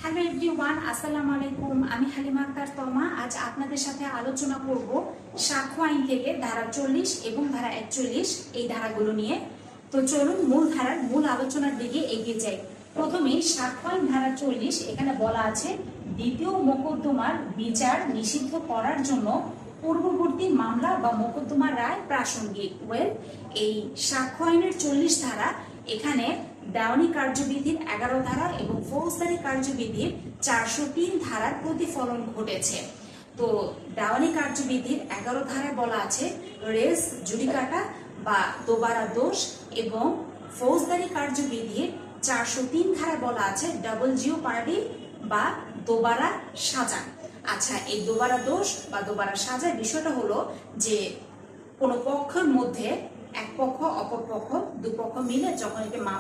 Hello everyone, আসসালামু আলাইকুম। আমি হালিমা আক্তার তমা। আজ আপনাদের সাথে আলোচনা করব সাক্ষ্য আইন থেকে ধারা 40 এবং ধারা 41 এই ধারাগুলো নিয়ে। তো চলুন মূল আলোচনার দিকে এগিয়ে যাই। প্রথমেই সাক্ষ্য আইন ধারা 40, এখানে বলা আছে দ্বিতীয় মোকদ্দমার বিচার নিষিদ্ধ করার জন্য পূর্ববর্তী মামলা বা মোকদ্দমার রায় প্রাসঙ্গিক। এই সাক্ষ্য আইনের 40 ধারা এখানে দেওয়ানি কার্যবিধির 11 ধারা এবং ফৌজদারি কার্যবিধির 403 ধারার প্রতিফলন ঘটেছে। তো দেওয়ানি কার্যবিধির 11 ধারায় বলা আছে রেস জুডিকাটা বা দোবারা দোষ, এবং ফৌজদারি কার্যবিধির 403 ধারায় বলা আছে ডাবল জিওপার্ডি বা দোবারা সাজা। আচ্ছা, এই দোবারা দোষ বা দোবারা সাজার বিষয়টা হলো যে কোনো পক্ষের মধ্যে এক পক্ষ অপর পক্ষ দুপক্ষ মিলে যখন এটি মামলা